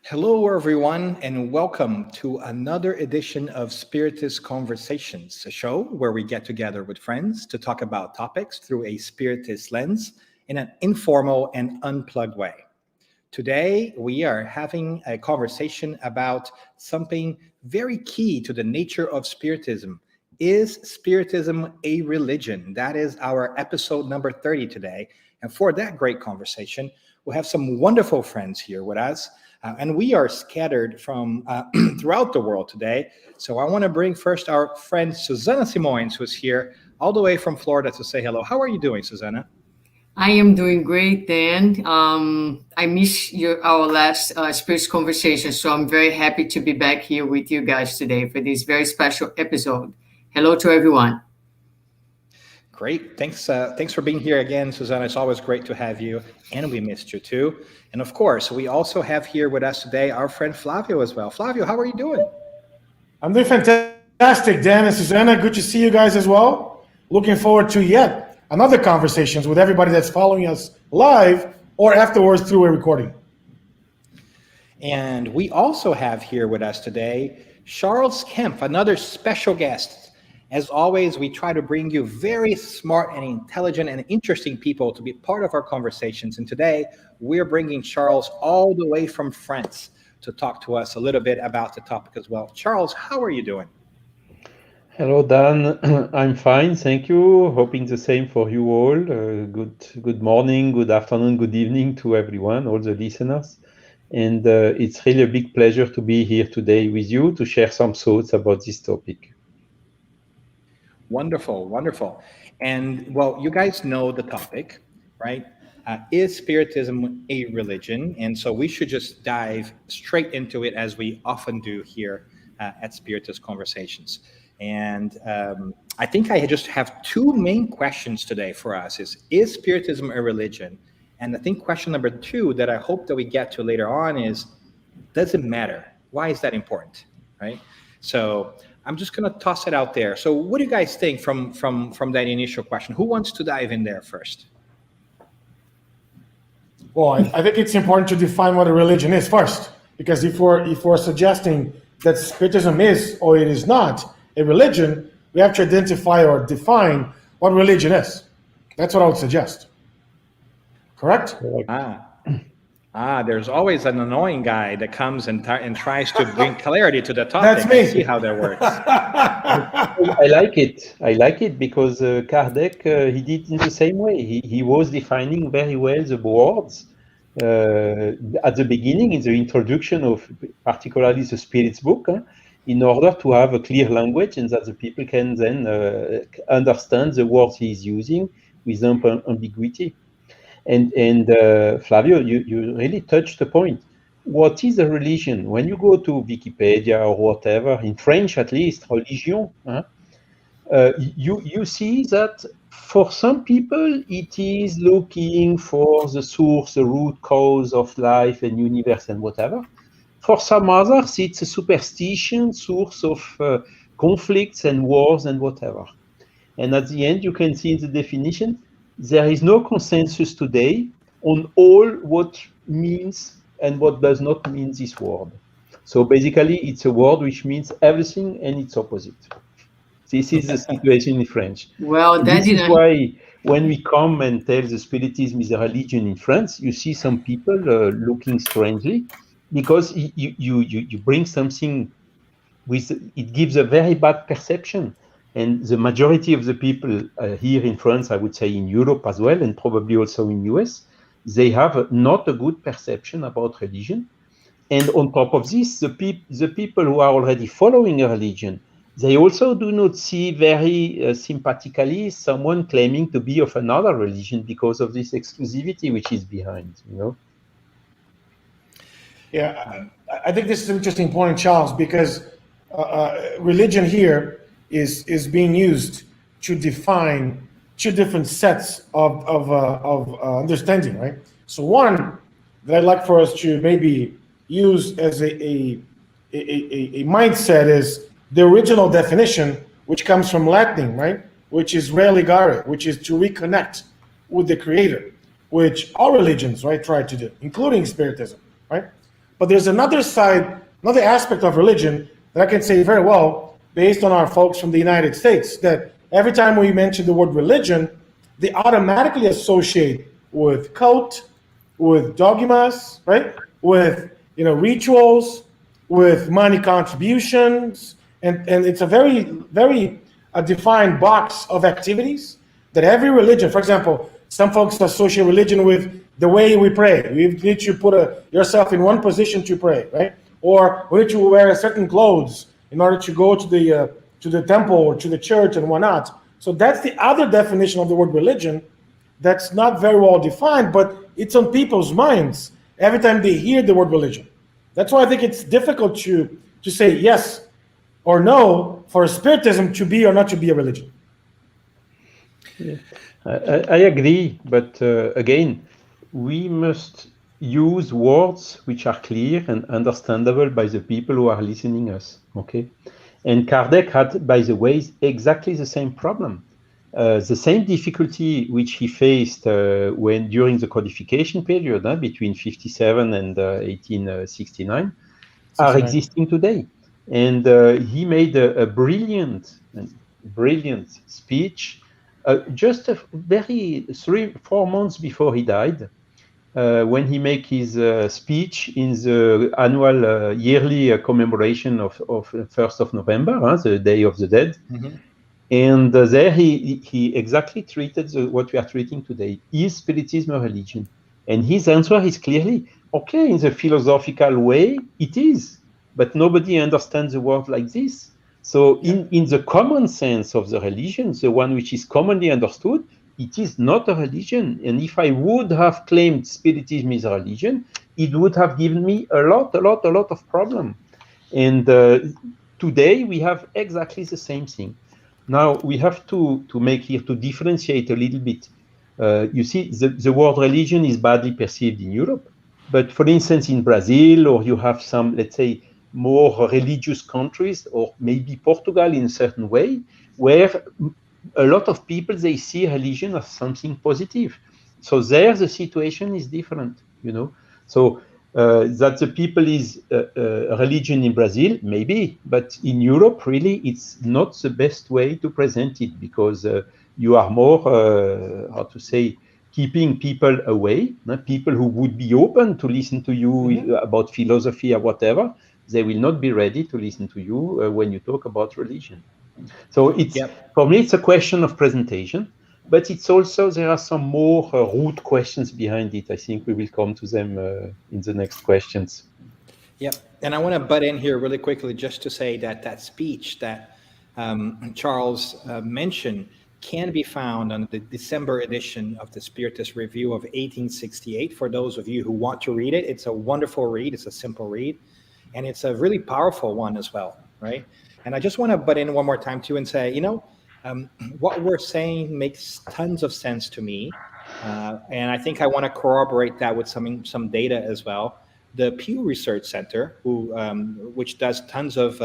Hello, everyone, and welcome to another edition of Spiritist Conversations, a show where we get together with friends to talk about topics through a Spiritist lens in an informal and unplugged way. Today, we are having a conversation about something very key to the nature of Spiritism. Is Spiritism a religion? That is our episode number 30 today. And for that great conversation, we have some wonderful friends here with us. And we are scattered from throughout the world today. So I want to bring first our friend Suzanna Simões, who's here all the way from Florida to say hello. How are you doing, Suzanna? I am doing great, Dan. I missed our last Spirits conversation, so I'm very happy to be back here with you guys today for this very special episode. Hello to everyone. Great. Thanks for being here again, Suzanna. It's always great to have you, and we missed you too. And of course, we also have here with us today our friend Flavio as well. Flavio, how are you doing? I'm doing fantastic, Dan and Suzanna. Good to see you guys as well. Looking forward to yet another conversations with everybody that's following us live or afterwards through a recording. And we also have here with us today Charles Kempf, another special guest. As always, we try to bring you very smart and intelligent and interesting people to be part of our conversations. And today, we're bringing Charles all the way from France to talk to us a little bit about the topic as well. Charles, how are you doing? Hello, Dan. I'm fine, thank you. Hoping the same for you all. Good morning, good afternoon, good evening to everyone, all the listeners. And it's really a big pleasure to be here today with you to share some thoughts about this topic. Wonderful, wonderful. And well, you guys know the topic, right? Is Spiritism a religion? And so we should just dive straight into it as we often do here at Spiritist Conversations. And I think I just have two main questions today for us is Spiritism a religion? And I think question number two that I hope that we get to later on is, does it matter? Why is that important, right? So I'm just going to toss it out there. So what do you guys think from that initial question? Who wants to dive in there first? Well, I think it's important to define what a religion is first, because if we're suggesting that Spiritism is or it is not a religion, we have to identify or define what religion is. That's what I would suggest. Correct? There's always an annoying guy that comes and tries to bring clarity to the topic. That's me. I see how that works. I like it because Kardec, he did in the same way. He was defining very well the words at the beginning in the introduction of particularly the Spirit's book, in order to have a clear language and that the people can then understand the words he is using without ambiguity. And Flavio, you really touched the point. What is a religion? When you go to Wikipedia or whatever, in French at least, religion, you see that for some people it is looking for the source, the root cause of life and universe and whatever. For some others, it's a superstition, source of conflicts and wars and whatever. And at the end, you can see in the definition, there is no consensus today on all what means and what does not mean this word. So basically, it's a word which means everything and its opposite. This is the situation in French. Well, this is why when we come and tell the Spiritism is a religion in France, you see some people looking strangely, because you bring something with, it gives a very bad perception. And the majority of the people here in France, I would say in Europe as well, and probably also in US, they have not a good perception about religion. And on top of this, the people who are already following a religion, they also do not see very sympathetically someone claiming to be of another religion because of this exclusivity which is behind, you know? Yeah, I think this is an interesting point, Charles, because religion here is being used to define two different sets of understanding, right? So one that I'd like for us to maybe use as a mindset is the original definition, which comes from Latin, right? Which is religare, which is to reconnect with the Creator, which all religions, right, try to do, including Spiritism, right? But there's another side, another aspect of religion that I can say very well, based on our folks from the United States, that every time we mention the word religion, they automatically associate with cult, with dogmas, right? With rituals, with money contributions, and it's a very defined box of activities that every religion, for example, some folks associate religion with the way we pray. We need to put yourself in one position to pray, right? Or we need to wear certain clothes in order to go to the temple or to the church and whatnot. So that's the other definition of the word religion that's not very well defined, but it's on people's minds every time they hear the word religion. That's why I think it's difficult to say yes or no for Spiritism to be or not to be a religion. Yeah. I agree, but again, we must use words which are clear and understandable by the people who are listening us, okay? And Kardec had, by the way, exactly the same problem. The same difficulty which he faced when during the codification period between 57 and 1869 are existing today. And he made a brilliant speech just a very 3-4 months before he died, when he made his speech in the annual yearly commemoration of 1st of November, the Day of the Dead. Mm-hmm. And there he exactly treated what we are treating today. Is Spiritism a religion? And his answer is clearly, okay, in the philosophical way, it is. But nobody understands the word like this. So in the common sense of the religion, the one which is commonly understood, it is not a religion. And if I would have claimed Spiritism is a religion, it would have given me a lot of problem. And today we have exactly the same thing. Now we have to make here to differentiate a little bit. You see, the word religion is badly perceived in Europe, but for instance, in Brazil, or you have some, let's say, more religious countries, or maybe Portugal in a certain way, where a lot of people, they see religion as something positive. So there the situation is different, So that the people is a religion in Brazil, maybe, but in Europe, really, it's not the best way to present it, because you are more, keeping people away, people who would be open to listen to you about philosophy or whatever. They will not be ready to listen to you when you talk about religion. So it's for me, it's a question of presentation, but it's also, there are some more root questions behind it. I think we will come to them in the next questions. Yeah, and I want to butt in here really quickly just to say that speech that Charles mentioned can be found on the December edition of the Spiritist Review of 1868. For those of you who want to read it, it's a wonderful read. It's a simple read, and it's a really powerful one as well, right? And I just want to butt in one more time too and say, what we're saying makes tons of sense to me, and I think I want to corroborate that with some data as well. The Pew Research Center, which does tons of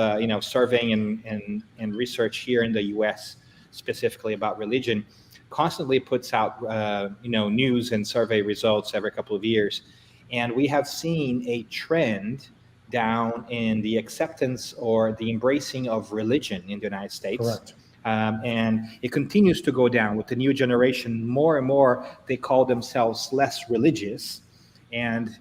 surveying and research here in the U.S. specifically about religion, constantly puts out news and survey results every couple of years, and we have seen a trend down in the acceptance or the embracing of religion in the United States. Correct. And it continues to go down with the new generation. More and more, they call themselves less religious and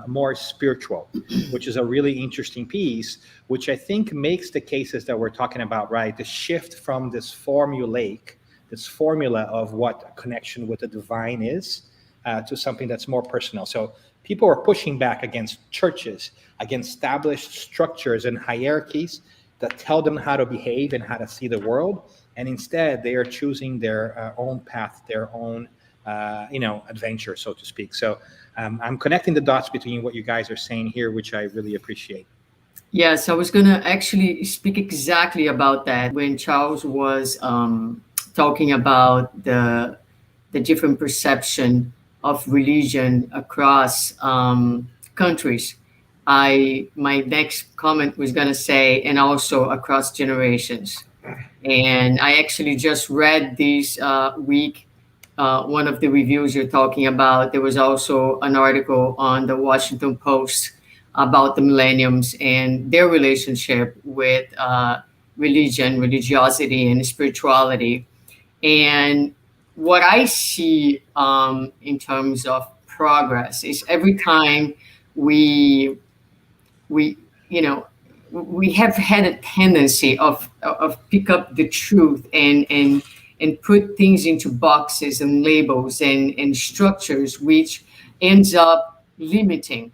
more spiritual, which is a really interesting piece, which I think makes the cases that we're talking about, right? The shift from this formula of what a connection with the divine is to something that's more personal. So people are pushing back against churches, against established structures and hierarchies that tell them how to behave and how to see the world. And instead, they are choosing their own path, their own, adventure, so to speak. So I'm connecting the dots between what you guys are saying here, which I really appreciate. Yes, I was going to actually speak exactly about that when Charles was talking about the different perception of religion across countries. My next comment was going to say, and also across generations. And I actually just read this week one of the reviews you're talking about. There was also an article on the Washington Post about the millenniums and their relationship with religion, religiosity, and spirituality. And what I see in terms of progress is every time we we you know we have had a tendency of pick up the truth and put things into boxes and labels and structures, which ends up limiting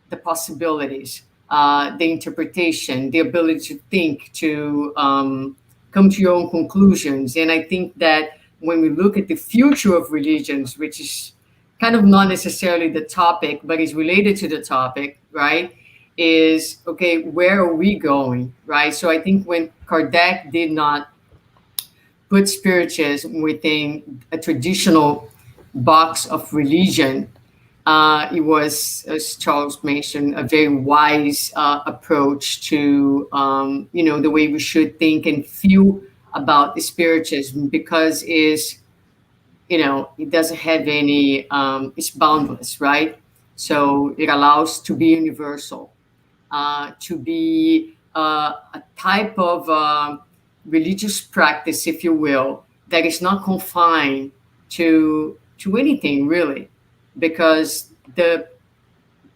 the possibilities, the interpretation, the ability to think, to come to your own conclusions. And I think that when we look at the future of religions, which is kind of not necessarily the topic, but is related to the topic, right? Is okay, where are we going, right? So I think when Kardec did not put spiritism within a traditional box of religion, it was, as Charles mentioned, a very wise approach to, the way we should think and feel about spiritism, because it doesn't have any, it's boundless, right? So it allows to be universal, to be a type of religious practice, if you will, that is not confined to anything really, because the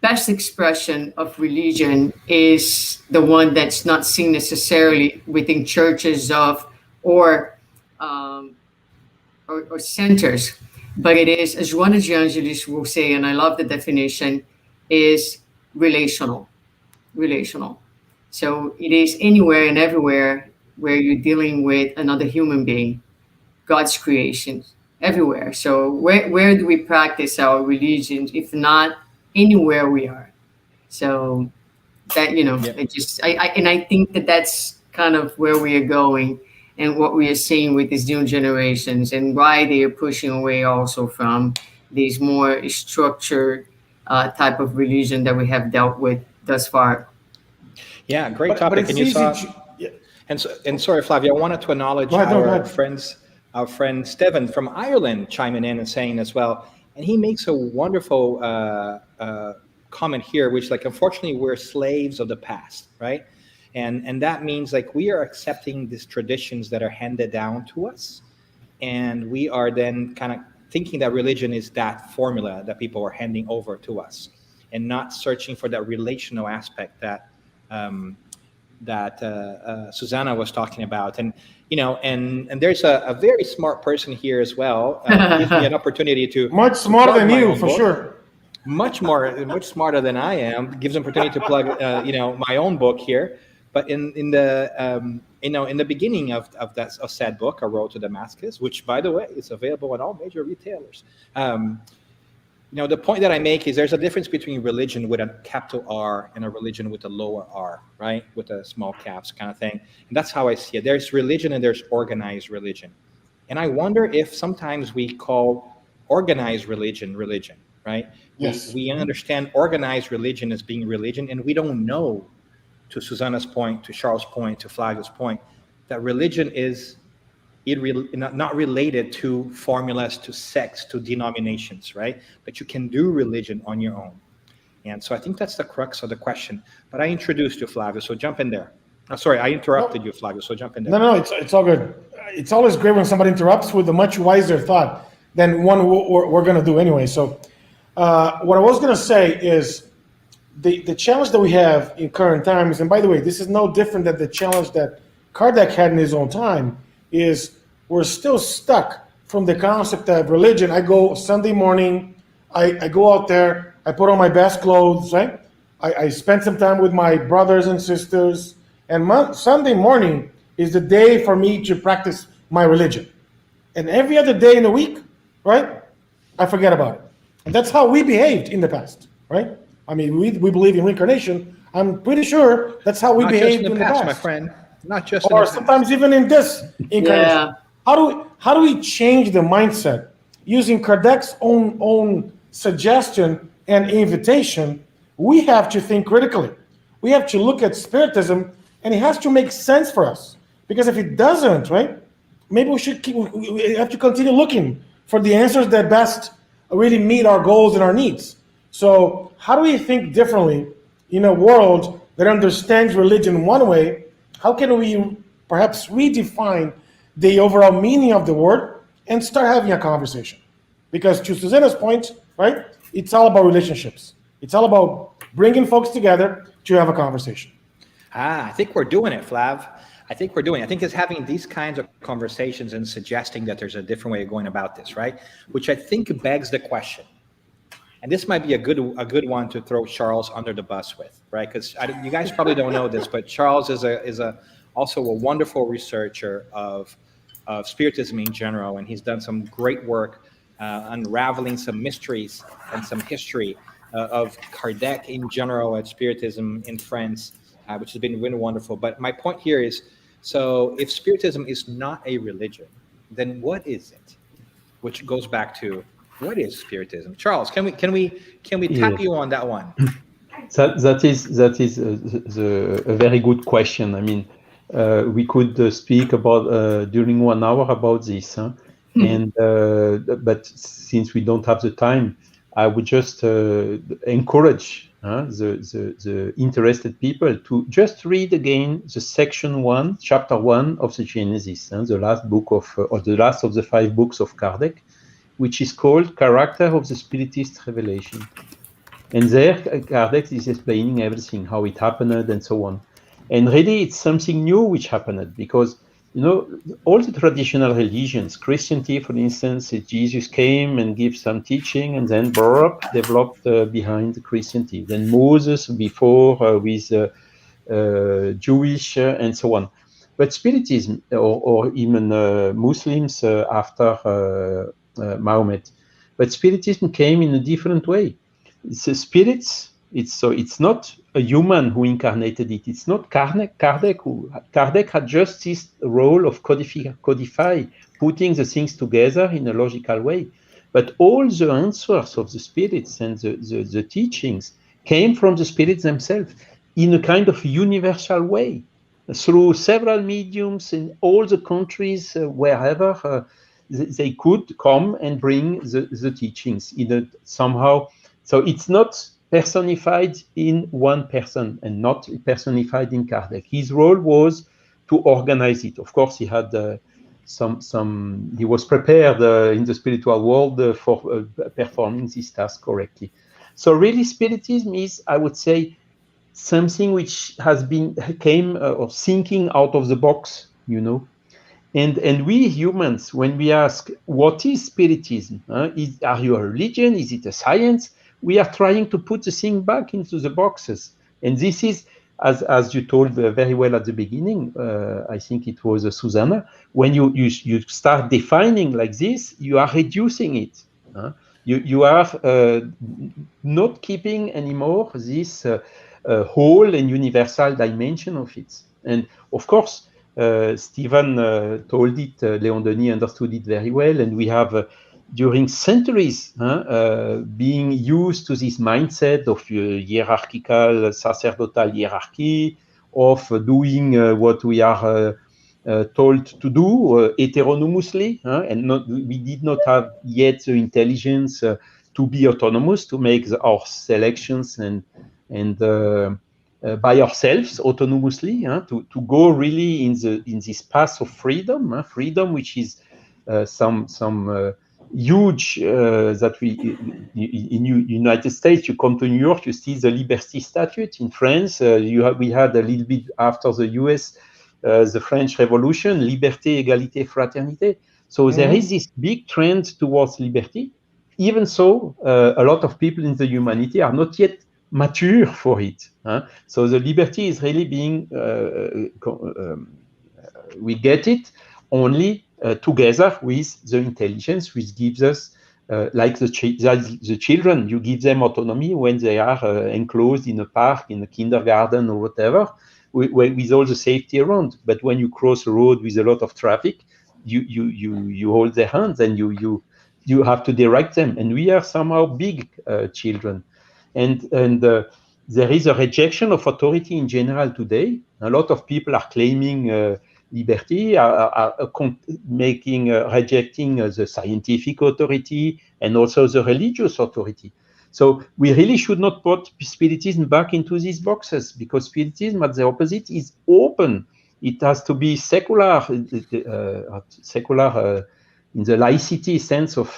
best expression of religion is the one that's not seen necessarily within churches or centers, but it is, as Juana de Angelis will say, and I love the definition, is relational. So it is anywhere and everywhere where you're dealing with another human being, God's creation, everywhere. So where do we practice our religion if not anywhere we are? So that, I think that that's kind of where we are going and what we are seeing with these new generations, and why they are pushing away also from these more structured type of religion that we have dealt with thus far. Yeah, great topic. And you saw, and sorry, Flavio, I wanted to acknowledge our friend Steven from Ireland chiming in and saying as well, and he makes a wonderful comment here, which, like, unfortunately, we're slaves of the past, right? And that means, like, we are accepting these traditions that are handed down to us, and we are then kind of thinking that religion is that formula that people are handing over to us, and not searching for that relational aspect that Suzanna was talking about. And and there's a very smart person here as well. Gives me an opportunity to much smarter than you, for sure. Much smarter than I am. Gives an opportunity to plug my own book here. But in the beginning of said book, A Road to Damascus, which, by the way, is available at all major retailers. The point that I make is there's a difference between religion with a capital R and a religion with a lower R, right? With a small caps kind of thing. And that's how I see it. There's religion and there's organized religion. And I wonder if sometimes we call organized religion, right? Yes. We understand organized religion as being religion, and we don't know, to Suzanna's point, to Charles' point, to Flavio's point, that religion is not related to formulas, to sects, to denominations, right? But you can do religion on your own. And so I think that's the crux of the question. But I introduced you, Flavio, so jump in there. Sorry, I interrupted you, Flavio, so jump in there. No, it's all good. It's always great when somebody interrupts with a much wiser thought than one we're going to do anyway. So what I was going to say is the challenge that we have in current times, and by the way, this is no different than the challenge that Kardec had in his own time, is we're still stuck from the concept of religion. I go Sunday morning, I go out there, I put on my best clothes, right? I spend some time with my brothers and sisters, and Sunday morning is the day for me to practice my religion. And every other day in the week, right, I forget about it. And that's how we behaved in the past, right? I mean, we believe in reincarnation. I'm pretty sure that's how we behaved in the past, my friend. Not just or sometimes even in this incarnation. Yeah. How do we change the mindset using Kardec's own suggestion and invitation? We have to think critically. We have to look at Spiritism, and it has to make sense for us. Because if it doesn't, right, maybe we have to continue looking for the answers that best really meet our goals and our needs. So how do we think differently in a world that understands religion one way, how can we perhaps redefine the overall meaning of the word and start having a conversation? Because to Suzanna's point, right, it's all about relationships. It's all about bringing folks together to have a conversation. I think we're doing it, Flav. I think we're doing it. I think it's having these kinds of conversations and suggesting that there's a different way of going about this, right? Which I think begs the question. And this might be a good one to throw Charles under the bus with, right? Because you guys probably don't know this, but Charles is also a wonderful researcher of Spiritism in general, and he's done some great work unraveling some mysteries and some history of Kardec in general at Spiritism in France, which has been really wonderful. But my point here is, so if Spiritism is not a religion, then what is it? Which goes back to, what is Spiritism? Charles, can we tap you on that one? That is a very good question. I mean, we could speak about during 1 hour about this, huh? And but since we don't have the time, I would just encourage the interested people to just read again the section 1, chapter 1 of the Genesis, the last book or the last of the 5 books of Kardec, which is called Character of the Spiritist Revelation. And there, Kardec is explaining everything, how it happened and so on. And really, it's something new which happened because, you know, all the traditional religions, Christianity, for instance, Jesus came and gave some teaching and then developed behind Christianity. Then Moses before with Jewish and so on. But Spiritism or even Muslims after Mahomet. But Spiritism came in a different way. It's a spirits. It's not a human who incarnated it. It's not Kardec. Kardec had just this role of codify, putting the things together in a logical way. But all the answers of the spirits and the teachings came from the spirits themselves in a kind of universal way, through several mediums in all the countries, wherever they could come and bring the teachings somehow. So it's not personified in one person and not personified in Kardec. His role was to organize it. Of course, he had he was prepared in the spiritual world for performing this task correctly. So really, Spiritism is, I would say, something which came or thinking out of the box, you know. And we humans, when we ask, what is Spiritism? Are you a religion? Is it a science? We are trying to put the thing back into the boxes. And this is, as you told very well at the beginning, I think it was Suzanna, when you start defining like this, you are reducing it. You are not keeping anymore this whole and universal dimension of it. And of course, Stephen told it, Léon Denis understood it very well, and we have during centuries being used to this mindset of hierarchical, sacerdotal hierarchy, of doing what we are told to do heteronomously, and we did not have yet the intelligence to be autonomous, to make our selections and by ourselves autonomously, to go really in this path of freedom, freedom which is some huge that we in United States. You come to New York, you see the Liberty Statute. In France, we had a little bit after the US, the French Revolution, liberté, égalité, fraternité. So there is this big trend towards liberty. Even so, a lot of people in the humanity are not yet mature for it. So the liberty is really being, we get it only together with the intelligence, which gives us, like the children, you give them autonomy when they are enclosed in a park, in a kindergarten or whatever, with all the safety around. But when you cross a road with a lot of traffic, you hold their hands and you have to direct them. And we are somehow big children. And there is a rejection of authority in general today. A lot of people are claiming liberty, are rejecting the scientific authority and also the religious authority. So we really should not put Spiritism back into these boxes, because Spiritism, at the opposite, is open. It has to be secular, secular in the laicity sense of.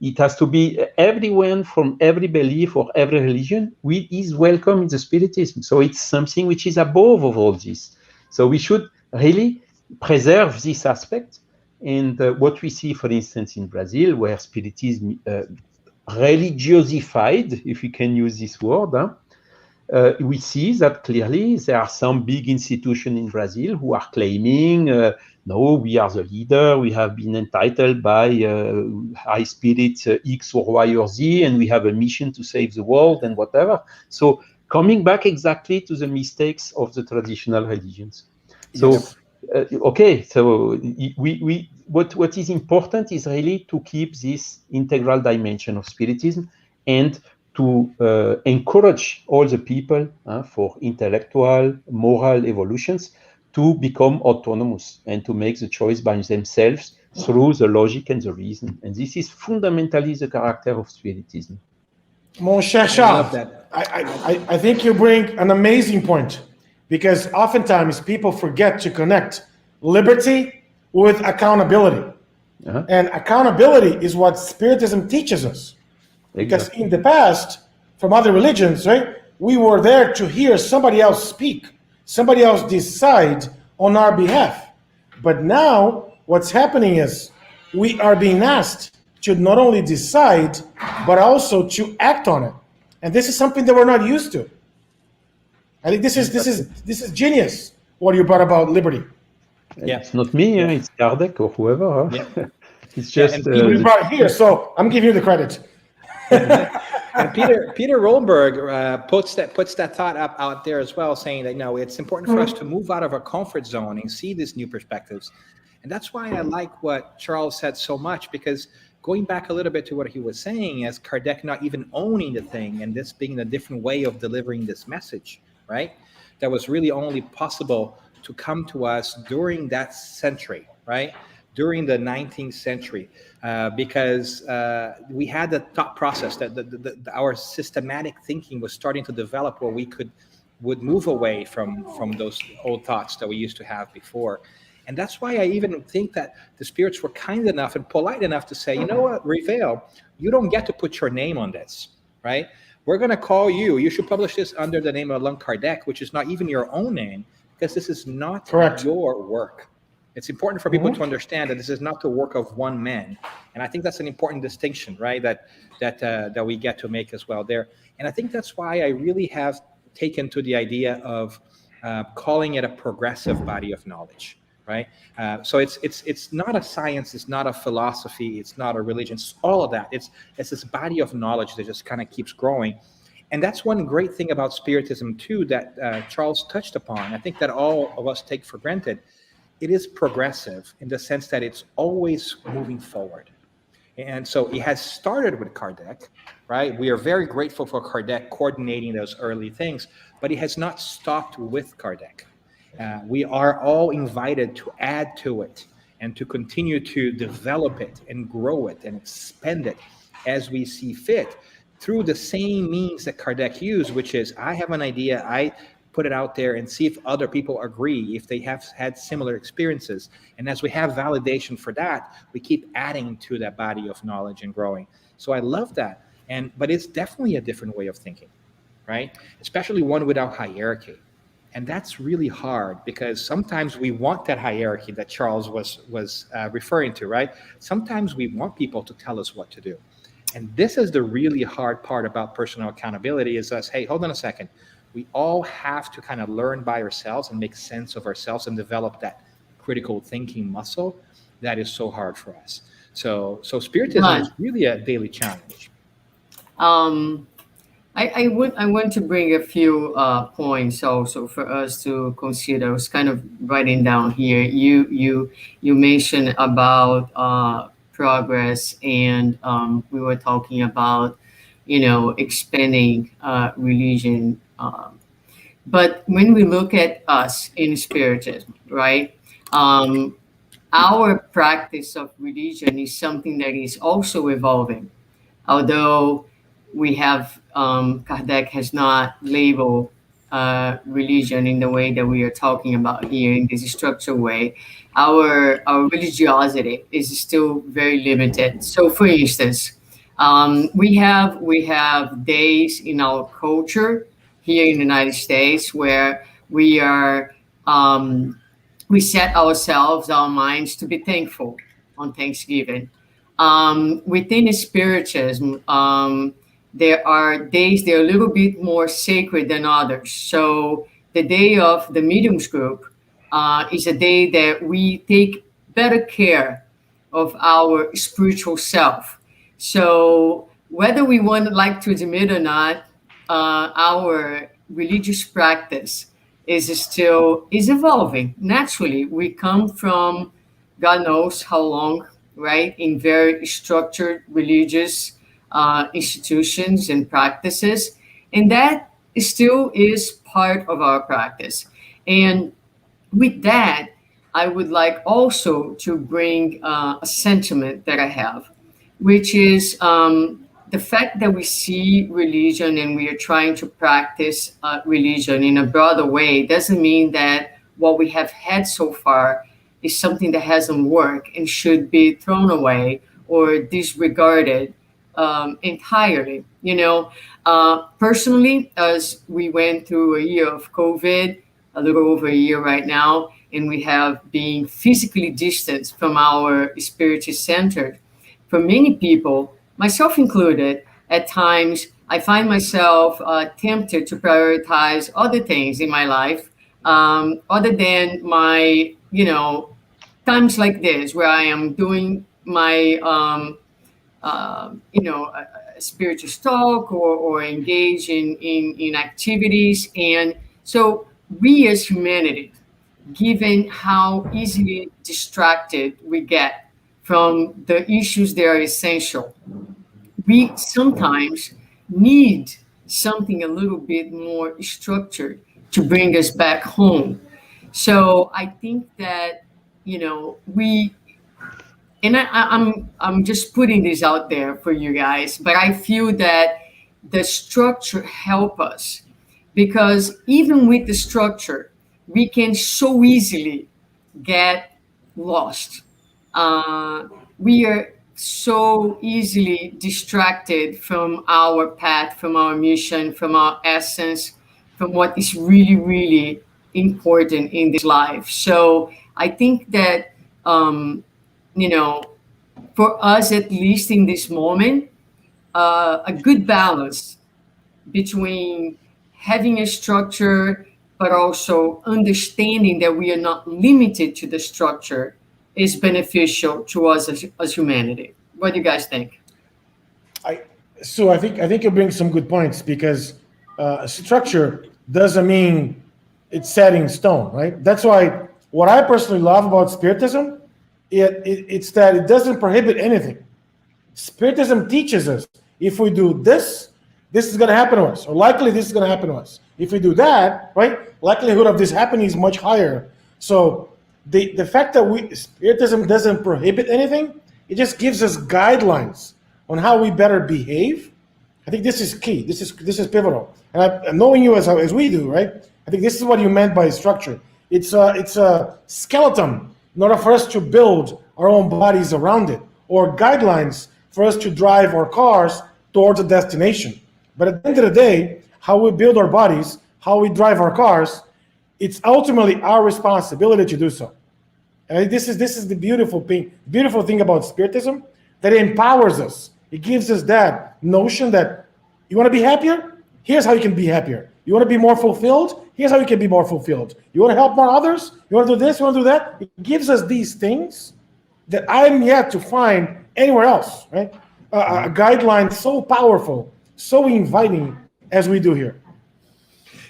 It has to be everyone from every belief or every religion is welcome in the Spiritism. So it's something which is above of all this. So we should really preserve this aspect. And what we see, for instance, in Brazil, where Spiritism religiosified, if we can use this word, we see that clearly there are some big institutions in Brazil who are claiming, no, we are the leader, we have been entitled by high spirit X or Y or Z, and we have a mission to save the world and whatever. So coming back exactly to the mistakes of the traditional religions. So, Yes. okay, so what is important is really to keep this integral dimension of Spiritism, and to encourage all the people for intellectual, moral evolutions to become autonomous and to make the choice by themselves through the logic and the reason. And this is fundamentally the character of Spiritism. Mon cher I Charles, love that. I think you bring an amazing point, because oftentimes people forget to connect liberty with accountability. And accountability is what Spiritism teaches us. Because in the past, from other religions, right, we were there to hear somebody else speak, somebody else decide on our behalf. But now what's happening is we are being asked to not only decide, but also to act on it. And this is something that we're not used to. I think this is genius, what you brought about liberty. Yeah. It's not me, it's Kardec or whoever. Yeah. It's just and You brought it here, so I'm giving you the credit. And Peter Rollberg puts that thought out there as well, saying that it's important for us to move out of our comfort zone and see these new perspectives. And that's why I like what Charles said so much, because going back a little bit to what he was saying, as Kardec not even owning the thing, and this being a different way of delivering this message, right? That was really only possible to come to us during that century, right? During the 19th century, because we had the thought process that our systematic thinking was starting to develop, where we would move away from those old thoughts that we used to have before. And that's why I even think that the spirits were kind enough and polite enough to say, you know what, Reveil, you don't get to put your name on this, right? We're going to call you. You should publish this under the name of Allan Kardec, which is not even your own name, because this is not your work. It's important for people to understand that this is not the work of one man. And I think that's an important distinction, right, that we get to make as well there. And I think that's why I really have taken to the idea of calling it a progressive body of knowledge, right? So it's not a science, it's not a philosophy, it's not a religion, it's all of that. It's this body of knowledge that just kind of keeps growing. And that's one great thing about Spiritism too, that Charles touched upon. I think that all of us take for granted. It is progressive in the sense that it's always moving forward. And so it has started with Kardec, right? We are very grateful for Kardec coordinating those early things, but it has not stopped with Kardec. We are all invited to add to it and to continue to develop it and grow it and expand it as we see fit through the same means that Kardec used, which is I have an idea, I put it out there and see if other people agree, if they have had similar experiences. And as we have validation for that, we keep adding to that body of knowledge and growing. So I love that. But it's definitely a different way of thinking, right? Especially one without hierarchy. And that's really hard, because sometimes we want that hierarchy that Charles was referring to, right? Sometimes we want people to tell us what to do. And this is the really hard part about personal accountability, is us, hey, hold on a second. We all have to kind of learn by ourselves and make sense of ourselves and develop that critical thinking muscle that is so hard for us. So Spiritism is really a daily challenge. I want to bring a few points also for us to consider. I was kind of writing down here. You mentioned about progress, and we were talking about expanding religion. But when we look at us in Spiritism, right, our practice of religion is something that is also evolving. Although we have Kardec has not labeled religion in the way that we are talking about here in this structured way. Our religiosity is still very limited. So, for instance, we have days in our culture here in the United States where we are we set ourselves, our minds, to be thankful on Thanksgiving. Within Spiritism, there are days that are a little bit more sacred than others. So the day of the mediums group is a day that we take better care of our spiritual self. So whether we want like to admit or not, our religious practice is evolving naturally. We come from God knows how long, right, in very structured religious institutions and practices, and that still is part of our practice. And with that, I would like also to bring a sentiment that I have, which is the fact that we see religion and we are trying to practice religion in a broader way doesn't mean that what we have had so far is something that hasn't worked and should be thrown away or disregarded entirely. Personally, as we went through a year of COVID, a little over a year right now, and we have been physically distanced from our spiritist center. For many people, myself included, at times I find myself tempted to prioritize other things in my life other than my, times like this where I am doing my, spiritual talk or engage in activities. And so we as humanity, given how easily distracted we get from the issues that are essential, we sometimes need something a little bit more structured to bring us back home. So I think that we and I'm just putting this out there for you guys, but I feel that the structure help us because even with the structure, we can so easily get lost. We are so easily distracted from our path, from our mission, from our essence, from what is really, really important in this life. So I think that, for us, at least in this moment, a good balance between having a structure, but also understanding that we are not limited to the structure is beneficial to us as humanity. What do you guys think? I think you bring some good points because structure doesn't mean it's set in stone, right? That's why what I personally love about Spiritism, it's that it doesn't prohibit anything. Spiritism teaches us if we do this, this is going to happen to us, or likely this is going to happen to us. If we do that, right, likelihood of this happening is much higher. So the fact that Spiritism doesn't prohibit anything, it just gives us guidelines on how we better behave. I think this is key. This is pivotal. And knowing you as we do, right? I think this is what you meant by structure. It's a skeleton in order for us to build our own bodies around it, or guidelines for us to drive our cars towards a destination. But at the end of the day, how we build our bodies, how we drive our cars, it's ultimately our responsibility to do so. And this is the beautiful thing about Spiritism, that it empowers us. It gives us that notion that you want to be happier? Here's how you can be happier. You want to be more fulfilled? Here's how you can be more fulfilled. You want to help more others? You want to do this? You want to do that? It gives us these things that I'm yet to find anywhere else, right? A guideline so powerful, so inviting as we do here.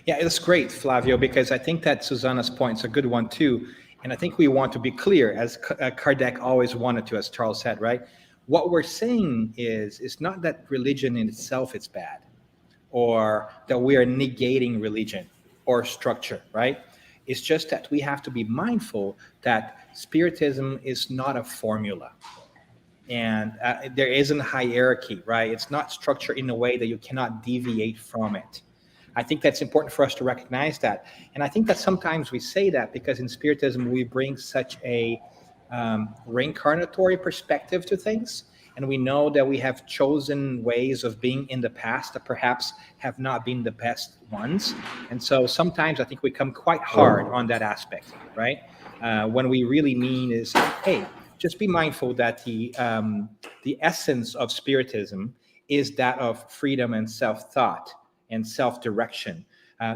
Yeah, it's great, Flavio, because I think that Suzanna's point is a good one too. And I think we want to be clear, as Kardec always wanted to, as Charles said, right? What we're saying is, it's not that religion in itself is bad, or that we are negating religion or structure, right? It's just that we have to be mindful that Spiritism is not a formula. and there isn't hierarchy, right? It's not structured in a way that you cannot deviate from it. I think that's important for us to recognize that. And I think that sometimes we say that because in Spiritism, we bring such a reincarnatory perspective to things. And we know that we have chosen ways of being in the past that perhaps have not been the best ones. And so sometimes I think we come quite hard on that aspect, right? When we really mean is, hey, just be mindful that the essence of Spiritism is that of freedom and self-thought and self-direction.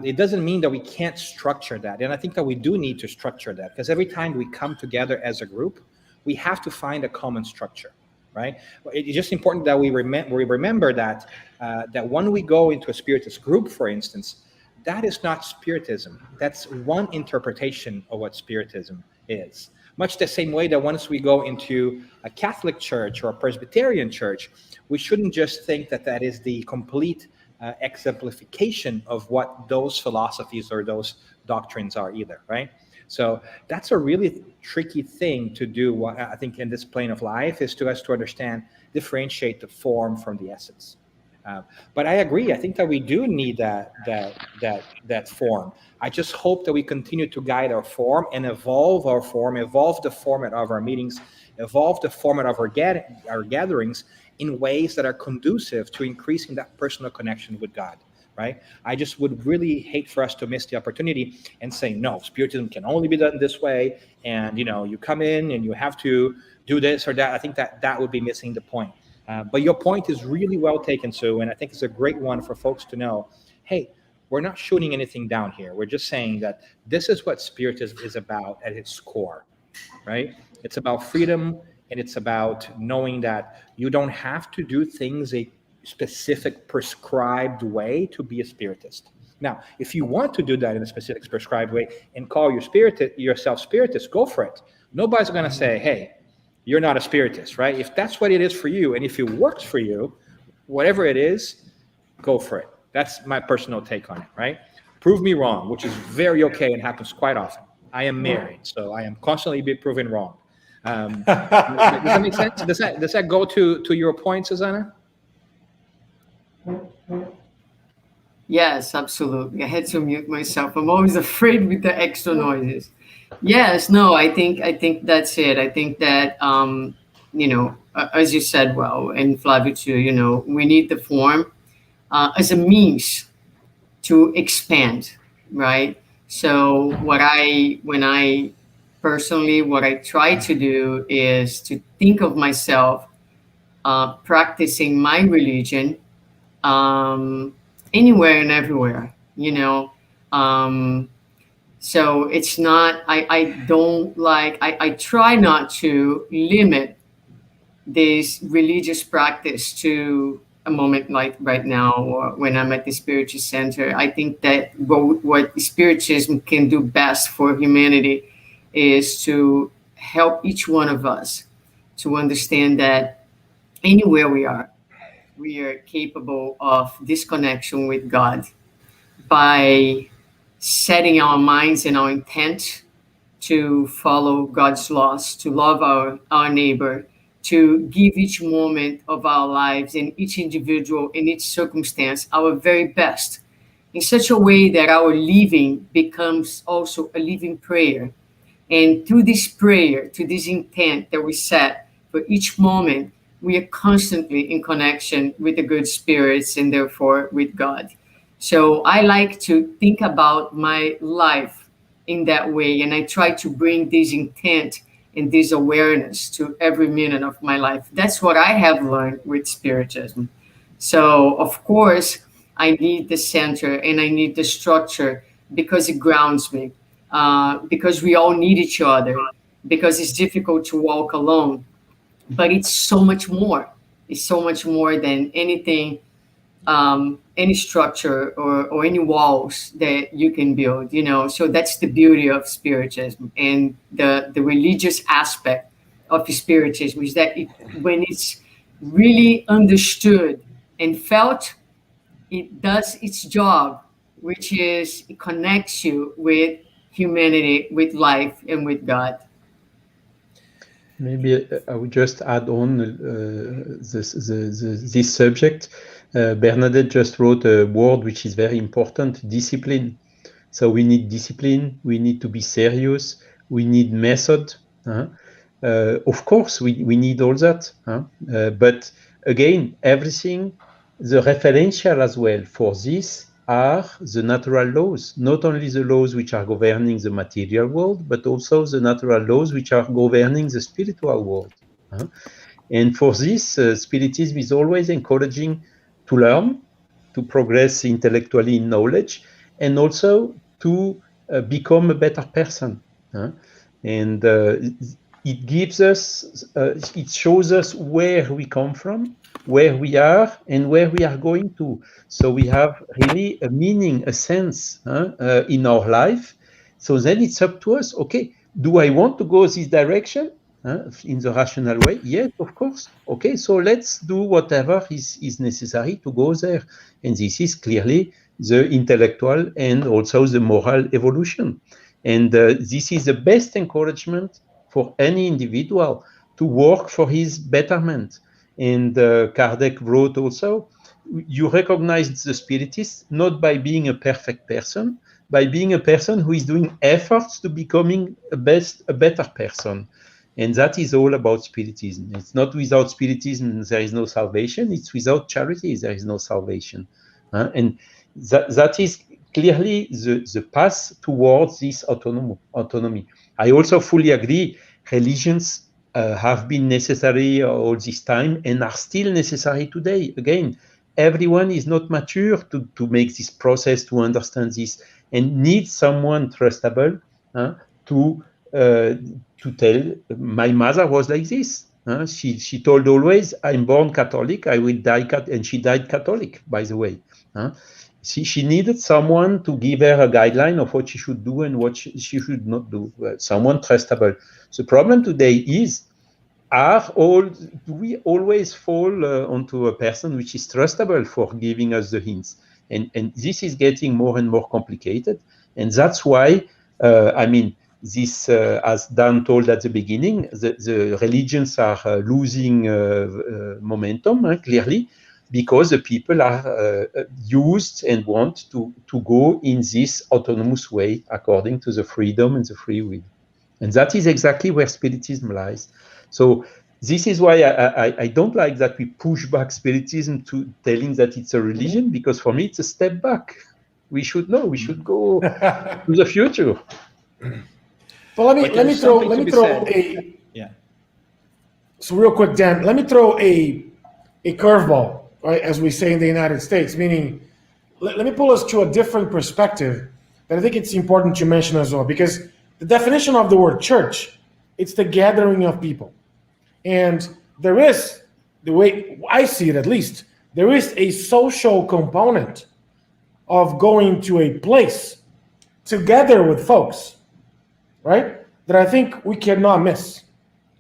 It doesn't mean that we can't structure that. And I think that we do need to structure that, because every time we come together as a group, we have to find a common structure, right? It's just important that we remember that that when we go into a Spiritist group, for instance, that is not Spiritism. That's one interpretation of what Spiritism is. Much the same way that once we go into a Catholic church or a Presbyterian church, we shouldn't just think that that is the complete exemplification of what those philosophies or those doctrines are either, right? So that's a really tricky thing to do. What I think in this plane of life is to us to understand, differentiate the form from the essence. But I agree. I think that we do need that form. I just hope that we continue to guide our form and evolve our form, evolve the format of our meetings, evolve the format of our gatherings in ways that are conducive to increasing that personal connection with God, right? I just would really hate for us to miss the opportunity and say, no, Spiritism can only be done this way. And, you come in and you have to do this or that. I think that would be missing the point. But your point is really well taken, Sue, and I think it's a great one for folks to know, hey, we're not shooting anything down here. We're just saying that this is what Spiritism is about at its core, right? It's about freedom, and it's about knowing that you don't have to do things a specific prescribed way to be a Spiritist. Now, if you want to do that in a specific prescribed way and call yourself Spiritist, go for it. Nobody's going to say, hey, you're not a Spiritist, right? If that's what it is for you, and if it works for you, whatever it is, go for it. That's my personal take on it, right? Prove me wrong, which is very okay and happens quite often. I am married, so I am constantly being proven wrong. Does that make sense? Does that go to your point, Suzanna? Yes, absolutely. I had to mute myself. I'm always afraid with the extra noises. Yes, no, I think that's it. I think that as you said, well, and Flavio too, we need the form as a means to expand, right? So what I try to do is to think of myself practicing my religion anywhere and everywhere, so it's not, I try not to limit this religious practice to a moment like right now, or when I'm at the Spiritist Center. I think that what Spiritism can do best for humanity is to help each one of us to understand that anywhere we are capable of this connection with God by setting our minds and our intent to follow God's laws, to love our neighbor, to give each moment of our lives and each individual in each circumstance our very best, in such a way that our living becomes also a living prayer. And through this prayer, to this intent that we set for each moment, we are constantly in connection with the good spirits and therefore with God. So I like to think about my life in that way, and I try to bring this intent and this awareness to every minute of my life. That's what I have learned with Spiritism. So, of course, I need the center and I need the structure because it grounds me, because we all need each other, because it's difficult to walk alone. But it's so much more. It's so much more than anything, any structure or any walls that you can build, So that's the beauty of Spiritism, and the religious aspect of Spiritism is that when it's really understood and felt, it does its job, which is it connects you with humanity, with life, and with God. Maybe I would just add on this subject. Bernadette just wrote a word which is very important: discipline. So we need discipline. We need to be serious. We need method. Of course, we need all that. But again, everything, the referential as well for this are the natural laws, not only the laws which are governing the material world, but also the natural laws which are governing the spiritual world. And for this, Spiritism is always encouraging to learn, to progress intellectually in knowledge, and also to become a better person. And it gives us, it shows us where we come from, where we are, and where we are going to. So we have really a meaning, a sense in our life. So then it's up to us. Okay, do I want to go this direction in the rational way? Yes, of course. Okay, so let's do whatever is necessary to go there. And this is clearly the intellectual and also the moral evolution. And this is the best encouragement for any individual to work for his betterment. And Kardec wrote also, you recognize the Spiritist not by being a perfect person, by being a person who is doing efforts to becoming a better person. And that is all about Spiritism. It's not without Spiritism there is no salvation. It's without charity there is no salvation. And that is clearly the path towards this autonomy. I also fully agree, religions have been necessary all this time and are still necessary today. Again, everyone is not mature to make this process, to understand this, and needs someone trustable to tell. My mother was like this. She told always, I'm born Catholic, I will die Catholic, and she died Catholic, by the way. She needed someone to give her a guideline of what she should do and what she should not do. Someone trustable. The problem today is, do we always fall onto a person which is trustable for giving us the hints? And this is getting more and more complicated. And that's why, this, as Dan told at the beginning, the religions are losing momentum, clearly, because the people are used and want to go in this autonomous way according to the freedom and the free will. And that is exactly where Spiritism lies. So this is why I don't like that we push back Spiritism to telling that it's a religion, because for me it's a step back. We should know, we should go to the future. Well, let me throw a So real quick, Dan, let me throw a curveball, right, as we say in the United States, meaning let me pull us to a different perspective that I think it's important to mention as well, because the definition of the word church, it's the gathering of people. And there is, the way I see it at least, there is a social component of going to a place together with folks, right, that I think we cannot miss.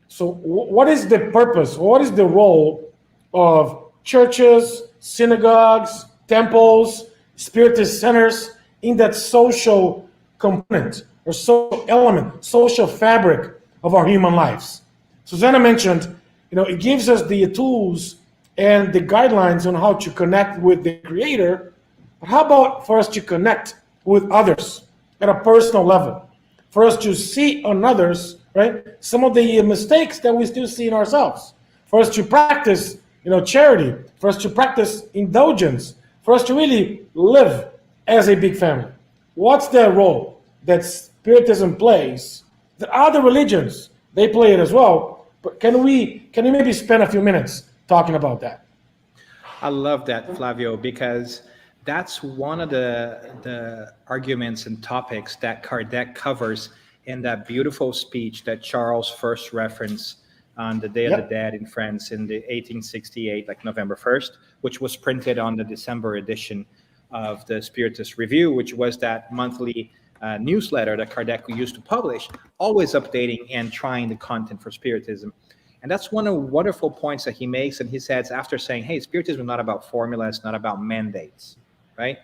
So what is the purpose? What is the role of churches, synagogues, temples, Spiritist centers in that social component or social element, social fabric of our human lives? Susanna mentioned, it gives us the tools and the guidelines on how to connect with the Creator. But how about for us to connect with others at a personal level? For us to see on others, right, some of the mistakes that we still see in ourselves. For us to practice, charity. For us to practice indulgence. For us to really live as a big family. What's the role that Spiritism plays? The other religions, they play it as well. But can we maybe spend a few minutes talking about that? I love that, Flavio, because that's one of the arguments and topics that Kardec covers in that beautiful speech that Charles first referenced on the Day of the Dead in France in the 1868, like November 1st, which was printed on the December edition of the Spiritist Review, which was that monthly newsletter that Kardec used to publish, always updating and trying the content for Spiritism. And that's one of the wonderful points that he makes. And he says, after saying, hey, Spiritism is not about formulas, not about mandates, right?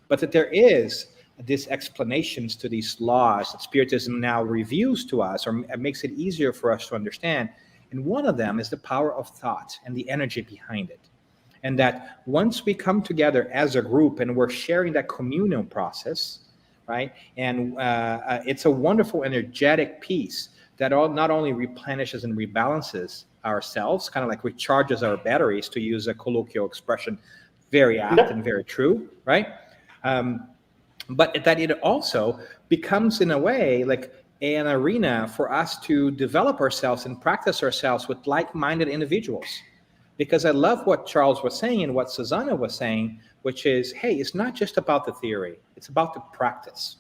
But that there is these explanations to these laws that Spiritism now reviews to us, or makes it easier for us to understand. And one of them is the power of thought and the energy behind it. And that once we come together as a group and we're sharing that communal process, right? And it's a wonderful energetic piece that not only replenishes and rebalances ourselves, kind of like recharges our batteries, to use a colloquial expression, very apt and very true, right? But that it also becomes, in a way, like an arena for us to develop ourselves and practice ourselves with like-minded individuals. Because I love what Charles was saying and what Suzanna was saying, which is, hey, it's not just about the theory, it's about the practice.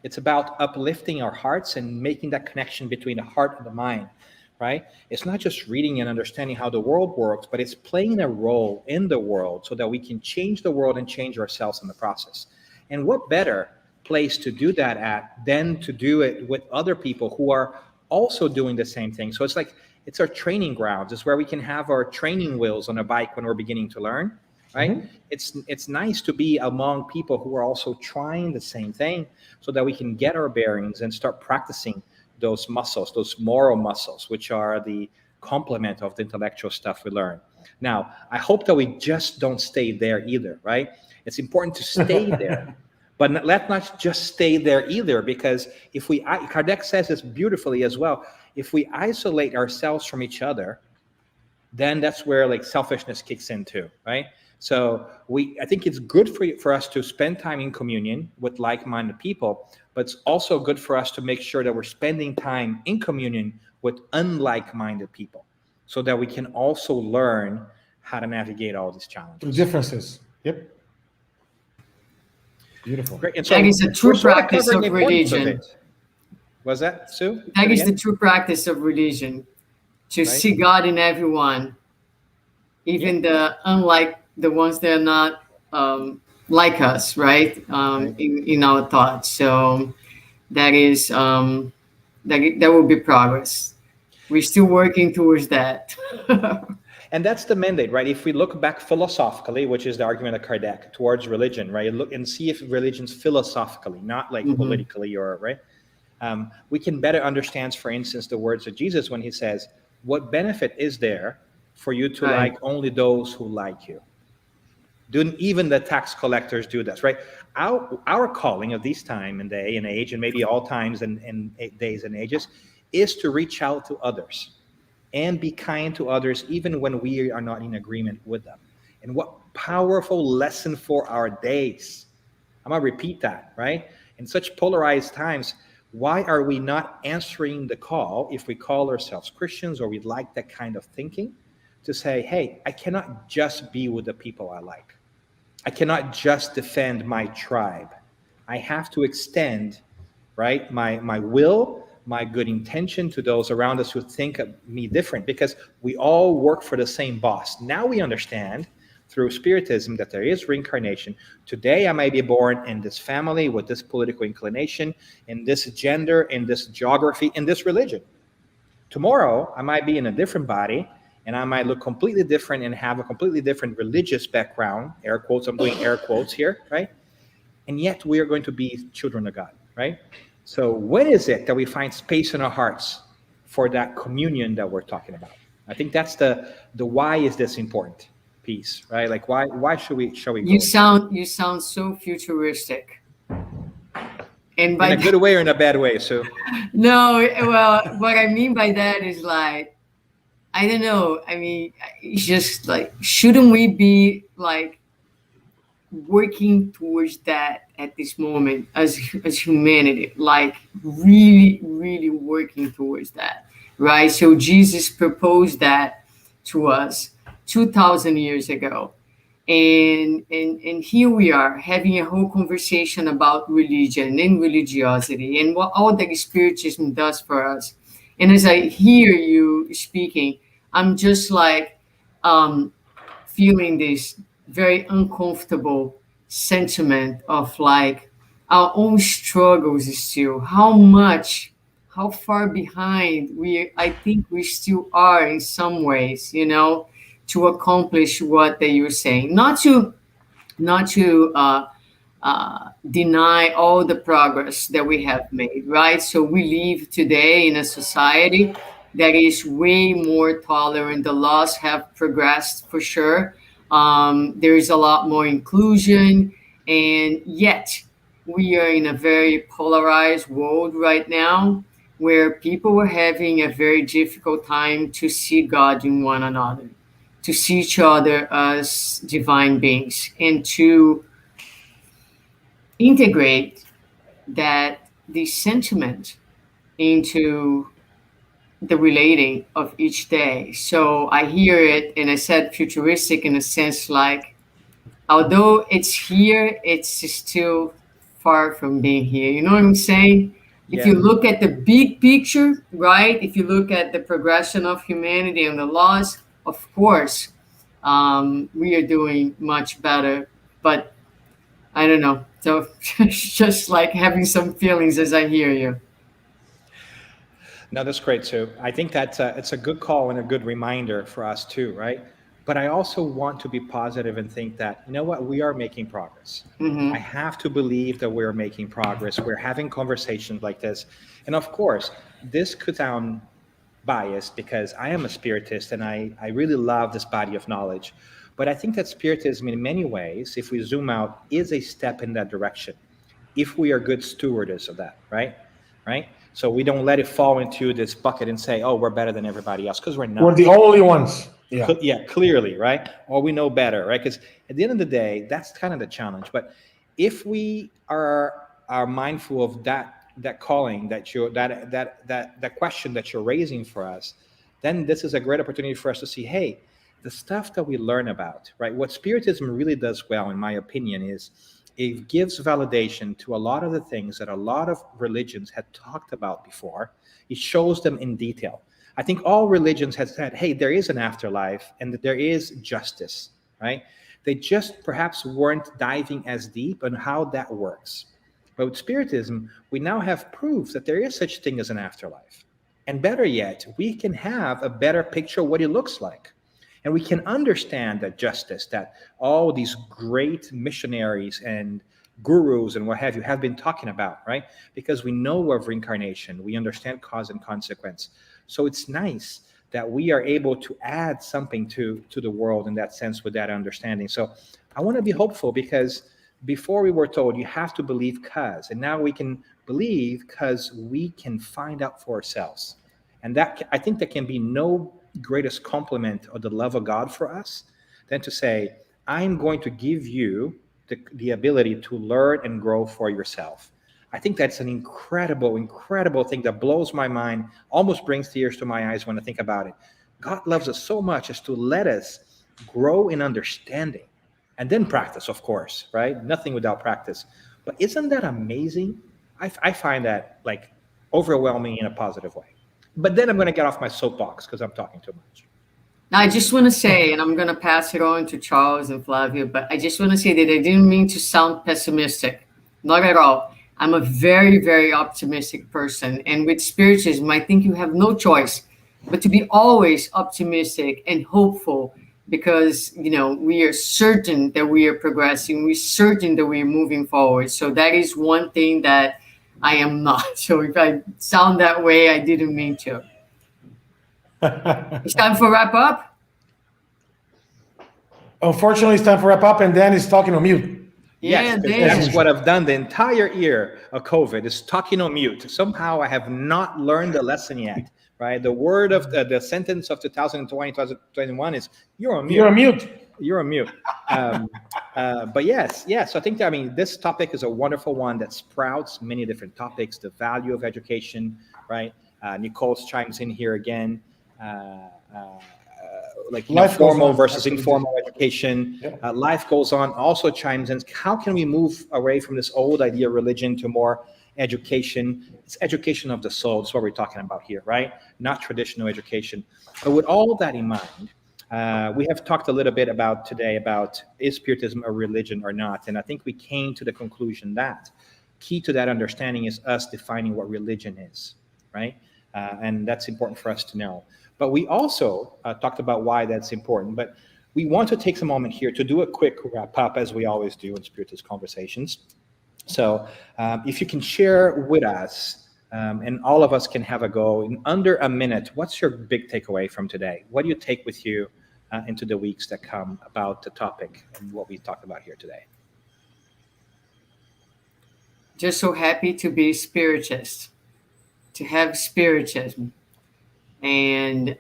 It's about uplifting our hearts and making that connection between the heart and the mind, right? It's not just reading and understanding how the world works, but it's playing a role in the world so that we can change the world and change ourselves in the process. And what better place to do that at than to do it with other people who are also doing the same thing. So it's like, it's our training grounds. It's where we can have our training wheels on a bike when we're beginning to learn, right? It's nice to be among people who are also trying the same thing, so that we can get our bearings and start practicing those muscles, those moral muscles, which are the complement of the intellectual stuff we learn. Now, I hope that we just don't stay there either, right? It's important to stay there, but let's not just stay there either, because if we, Kardec says this beautifully as well, if we isolate ourselves from each other, then that's where like selfishness kicks in too, right? So I think it's good for us to spend time in communion with like-minded people, but it's also good for us to make sure that we're spending time in communion with unlike-minded people, so that we can also learn how to navigate all these challenges. The differences. Yep. Beautiful. Great. And so that is the true practice of the importance religion. Was that, Sue? That is the true practice of religion, to see God in everyone, even the unlike the ones that are not like us, right? In our thoughts. So that is that will be progress. We're still working towards that. And that's the mandate, right? If we look back philosophically, which is the argument of Kardec towards religion, right? Look and see if religion's philosophically, not like politically or right. We can better understand, for instance, the words of Jesus when he says, "What benefit is there for you to like only those who like you?" Even the tax collectors do this, right? Our calling of this time and day and age, and maybe all times and days and ages, is to reach out to others and be kind to others, even when we are not in agreement with them. And what powerful lesson for our days. I'm gonna repeat that, right? In such polarized times, why are we not answering the call, if we call ourselves Christians or we like that kind of thinking, to say, hey, I cannot just be with the people I like. I cannot just defend my tribe. I have to extend, right, my will, my good intention to those around us who think of me different, because we all work for the same boss. Now we understand through Spiritism that there is reincarnation. Today I might be born in this family with this political inclination, in this gender, in this geography, in this religion. Tomorrow I might be in a different body, and I might look completely different and have a completely different religious background, air quotes, I'm doing air quotes here, right? And yet we are going to be children of God, right? So when is it that we find space in our hearts for that communion that we're talking about? I think that's the why is this important piece, right? Like why should we go? You sound so futuristic. And by in a good way or in a bad way, Sue? No, well, what I mean by that is like, I don't know. I mean, it's just like, shouldn't we be like working towards that at this moment as humanity, like really, really working towards that, right? So Jesus proposed that to us 2,000 years ago. And here we are having a whole conversation about religion and religiosity and what all that Spiritism does for us. And as I hear you speaking, I'm just like feeling this very uncomfortable sentiment of like our own struggles still, how far behind I think we still are in some ways, you know, to accomplish what that you're saying. Not to deny all the progress that we have made, right? So we live today in a society that is way more tolerant. The laws have progressed for sure. There is a lot more inclusion, and yet we are in a very polarized world right now where people are having a very difficult time to see God in one another, to see each other as divine beings, and to integrate that the sentiment into the relating of each day. So I hear it, and I said futuristic in a sense like, although it's here, it's still far from being here. You know what I'm saying? If you Yeah. look at the big picture, right? If you look at the progression of humanity and the laws, of course, we are doing much better. But I don't know. So just like having some feelings as I hear you. No, that's great too. I think that it's a good call and a good reminder for us too, right? But I also want to be positive and think that, you know what, we are making progress. I Mm-hmm. have to believe that we're making progress. We're having conversations like this. And of course, this could sound biased because I am a spiritist and I really love this body of knowledge. But I think that spiritism, in many ways, if we zoom out, is a step in that direction if we are good stewards of that, right? Right? So we don't let it fall into this bucket and say, oh, we're better than everybody else, because we're We're the not. only ones. Yeah. Yeah, clearly, right? Or we know better, right? Because at the end of the day, that's kind of the challenge. But if we are mindful of that calling that you that question that you're raising for us, then this is a great opportunity for us to see, hey, the stuff that we learn about, right? What Spiritism really does well, in my opinion, is it gives validation to a lot of the things that a lot of religions had talked about before. It shows them in detail. I think all religions have said, hey, there is an afterlife and that there is justice, right? They just perhaps weren't diving as deep on how that works. But with Spiritism, we now have proof that there is such thing as an afterlife. And better yet, we can have a better picture of what it looks like. And we can understand that justice, that all these great missionaries and gurus and what have you have been talking about, right? Because we know of reincarnation, we understand cause and consequence. So it's nice that we are able to add something to the world in that sense with that understanding. So I want to be hopeful because before we were told you have to believe cause, and now we can believe because we can find out for ourselves. And that, I think, there can be no greatest compliment of the love of God for us than to say, I'm going to give you the ability to learn and grow for yourself. I think that's an incredible, incredible thing that blows my mind, almost brings tears to my eyes when I think about it. God loves us so much as to let us grow in understanding and then practice, of course, right? Nothing without practice. But isn't that amazing? I find that like overwhelming in a positive way. But then I'm going to get off my soapbox because I'm talking too much. Now, I just want to say, and I'm going to pass it on to Charles and Flavio, but I just want to say that I didn't mean to sound pessimistic. Not at all. I'm a very, very optimistic person. And with Spiritism, I think you have no choice but to be always optimistic and hopeful because, you know, we are certain that we are progressing. We're certain that we're moving forward. So that is one thing that I am not. So if I sound that way, I didn't mean to. It's time for wrap up. Unfortunately, it's time for wrap up, and Dan is talking on mute. Yes, Yeah, because Dan. that's what I've done the entire year of COVID is talking on mute. Somehow I have not learned the lesson yet, right? The word of the sentence of 2020, 2021 is you're on mute. You're on mute. You're on mute. But yes. I think that, I mean, this topic is a wonderful one that sprouts many different topics, the value of education, right? Nicole chimes in here again. Like Life goes formal on. versus informal education. Yeah. Life goes on also chimes in. How can we move away from this old idea of religion to more education? It's education of the soul. That's what we're talking about here, right? Not traditional education. But with all that in mind, we have talked a little bit about today about is Spiritism a religion or not? And I think we came to the conclusion that key to that understanding is us defining what religion is, right? And that's important for us to know. But we also talked about why that's important. But we want to take some moment here to do a quick wrap up, as we always do in Spiritist Conversations. So if you can share with us, and all of us can have a go in under a minute, what's your big takeaway from today? What do you take with you into the weeks that come about the topic and what we talked about here today? Just so happy to be Spiritist, to have Spiritism. And